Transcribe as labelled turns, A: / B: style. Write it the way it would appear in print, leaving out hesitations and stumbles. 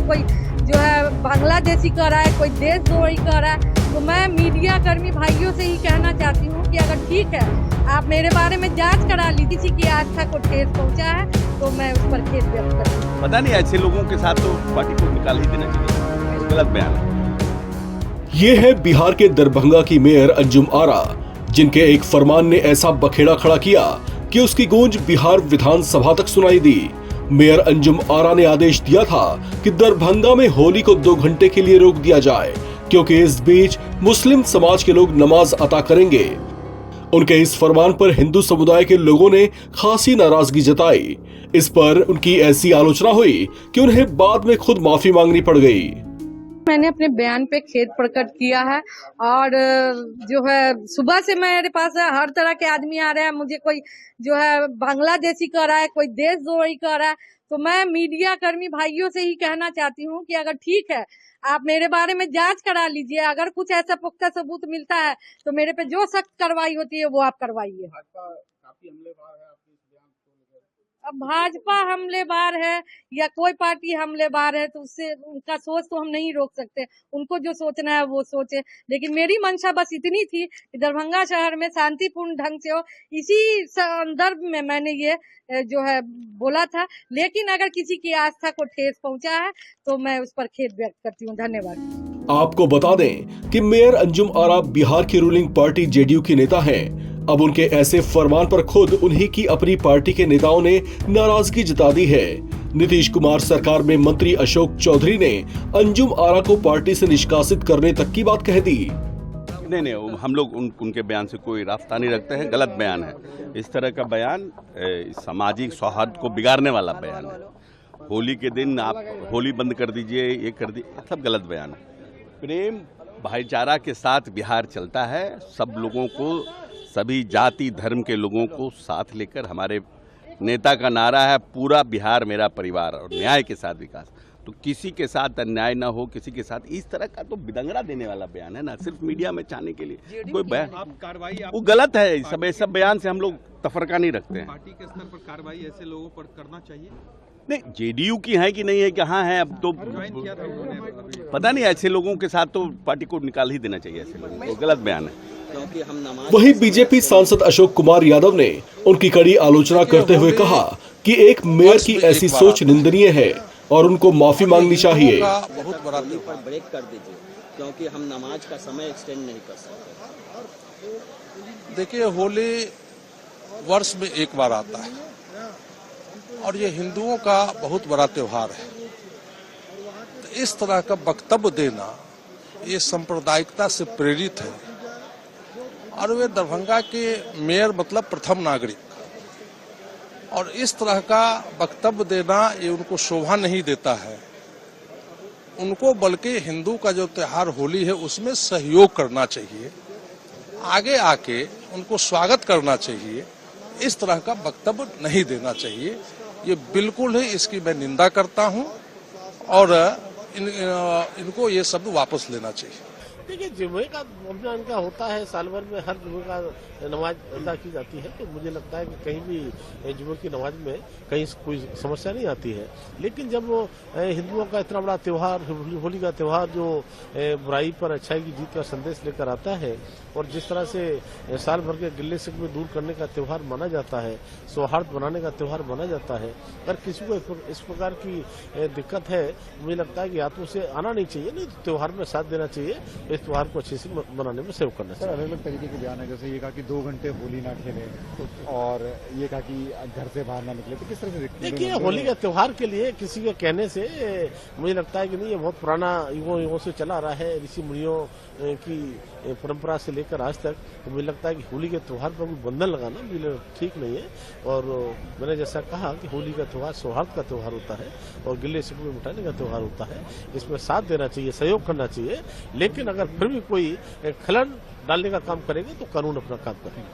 A: कोई जो है बांग्लादेशी कर रहा है, कोई देशद्रोही कर रहा है। तो मैं मीडिया कर्मी भाइयों से ही कहना चाहती हूँ कि अगर ठीक है आप मेरे बारे में जांच करा लीजिए, किसी की आस्था को ठेस पहुँचा है तो मैं उस पर खेद व्यक्त करती हूँ।
B: पता नहीं ऐसे लोगों के साथ तो पार्टी को निकाल ही देना चाहिए, गलत बयान है।
C: ये है बिहार के दरभंगा की मेयर अंजुम आरा, जिनके एक फरमान ने ऐसा बखेड़ा खड़ा किया कि उसकी गूंज बिहार विधानसभा तक सुनाई दी। मेयर अंजुम आरा ने आदेश दिया था कि दरभंगा में होली को 2 घंटे के लिए रोक दिया जाए, क्योंकि इस बीच मुस्लिम समाज के लोग नमाज अता करेंगे। उनके इस फरमान पर हिंदू समुदाय के लोगों ने खासी नाराजगी जताई। इस पर उनकी ऐसी आलोचना हुई कि उन्हें बाद में खुद माफी मांगनी पड़ गई।
A: मैंने अपने बयान पे खेद प्रकट किया है और जो है सुबह से मेरे पास हर तरह के आदमी आ रहे हैं, मुझे कोई जो है बांग्लादेशी कर रहा है, कोई देशद्रोही कर रहा है। तो मैं मीडिया कर्मी भाइयों से ही कहना चाहती हूँ कि अगर ठीक है आप मेरे बारे में जांच करा लीजिए, अगर कुछ ऐसा पुख्ता सबूत मिलता है तो मेरे पे जो सख्त कार्रवाई होती है वो आप करवाइए। अब भाजपा हमलेवार है या कोई पार्टी हमलेवार है तो उससे उनका सोच तो हम नहीं रोक सकते, उनको जो सोचना है वो सोचे। लेकिन मेरी मंशा बस इतनी थी कि दरभंगा शहर में शांतिपूर्ण ढंग से हो, इसी संदर्भ में मैंने ये जो है बोला था। लेकिन अगर किसी की आस्था को ठेस पहुंचा है तो मैं उस पर खेद व्यक्त करती हूँ। धन्यवाद।
C: आपको बता दें कि मेयर अंजुम आरा बिहार की रूलिंग पार्टी जेडीयू की नेता हैं। अब उनके ऐसे फरमान पर खुद उन्हीं की अपनी पार्टी के नेताओं ने नाराजगी जता दी है। नीतीश कुमार सरकार में मंत्री अशोक चौधरी ने अंजुम आरा को पार्टी से निष्कासित करने तक की बात कह दी।
B: नहीं, हम लोग उनके बयान से कोई रास्ता नहीं रखते हैं, गलत बयान है। इस तरह का बयान सामाजिक सौहार्द को बिगाड़ने वाला बयान है। होली के दिन आप होली बंद कर दीजिए, ये कर दीजिए, सब गलत बयान है। प्रेम भाईचारा के साथ बिहार चलता है, सब लोगों को, सभी जाति धर्म के लोगों को साथ लेकर हमारे नेता का नारा है पूरा बिहार मेरा परिवार और न्याय के साथ विकास। तो किसी के साथ अन्याय ना हो, किसी के साथ इस तरह का तो बिदंगड़ा देने वाला बयान है ना, सिर्फ मीडिया में चाहने के लिए कोई बयान वो गलत है। सब बयान से हम लोग तफरका नहीं रखते हैं।
D: पार्टी के स्तर पर कार्रवाई ऐसे लोगों पर करना चाहिए।
B: नहीं, जेडीयू की है कि नहीं है, कहाँ है, अब तो पता नहीं। ऐसे लोगों के साथ तो पार्टी को निकाल ही देना चाहिए, ऐसे लोगों को, गलत बयान है।
C: वहीं बीजेपी सांसद अशोक कुमार यादव ने उनकी कड़ी आलोचना करते हुए कहा कि एक मेयर की ऐसी सोच निंदनीय है और उनको माफी मांगनी चाहिए।
E: बहुत बड़ा पर ब्रेक कर दीजिए, क्योंकि हम नमाज का समय एक्सटेंड नहीं कर सकते।
F: देखिए, होली वर्ष में एक बार आता है और ये हिंदुओं का बहुत बड़ा त्योहार है। तो इस तरह का वक्तव्य देना ये सांप्रदायिकता से प्रेरित है और वे दरभंगा के मेयर मतलब प्रथम नागरिक, और इस तरह का वक्तव्य देना ये उनको शोभा नहीं देता है। उनको बल्कि हिंदू का जो त्योहार होली है उसमें सहयोग करना चाहिए, आगे आके उनको स्वागत करना चाहिए। इस तरह का वक्तव्य नहीं देना चाहिए, ये बिल्कुल ही इसकी मैं निंदा करता हूं और इनको ये शब्द वापस लेना चाहिए।
G: देखिए, जुमे का अपना इनका होता है, साल भर में हर जुमे का नमाज अदा की जाती है, तो मुझे लगता है कि कहीं भी जुमे की नमाज में कहीं कोई समस्या नहीं आती है। लेकिन जब हिंदुओं का इतना बड़ा त्यौहार होली का त्यौहार जो बुराई पर अच्छाई की जीत का संदेश लेकर आता है और जिस तरह से साल भर के गिले शिकवे दूर करने का त्यौहार माना जाता है, सौहार्द बनाने का त्यौहार माना जाता है, अगर किसी को इस प्रकार की दिक्कत है, मुझे लगता है कि या तो उसे आना नहीं चाहिए, नहीं तो त्यौहार में साथ देना चाहिए, इस त्यौहार को अच्छे से मनाने में सहयोग करना चाहिए।
H: अलग अलग तरीके के बयान है, जैसे ये कहा कि 2 घंटे होली ना खेले और ये कहा कि घर से बाहर ना निकले, तो किस तरह से
G: देखिए, होली के त्यौहार के लिए किसी के कहने से मुझे लगता है कि नहीं, ये बहुत पुराना युगों से चला आ रहा है, ऋषि मुनियों की परंपरा से लेकर आज तक। तो मुझे लगता है कि होली के त्यौहार पर कोई बंधन लगाना ठीक नहीं है। और मैंने जैसा कहा कि होली का त्यौहार सौहार्द का त्यौहार होता है और गिले शिकवे मिटाने का त्यौहार होता है, इसमें साथ देना चाहिए, सहयोग करना चाहिए। लेकिन अगर फिर भी कोई खलन डालने का काम करेंगे तो कानून अपना काम करेंगे।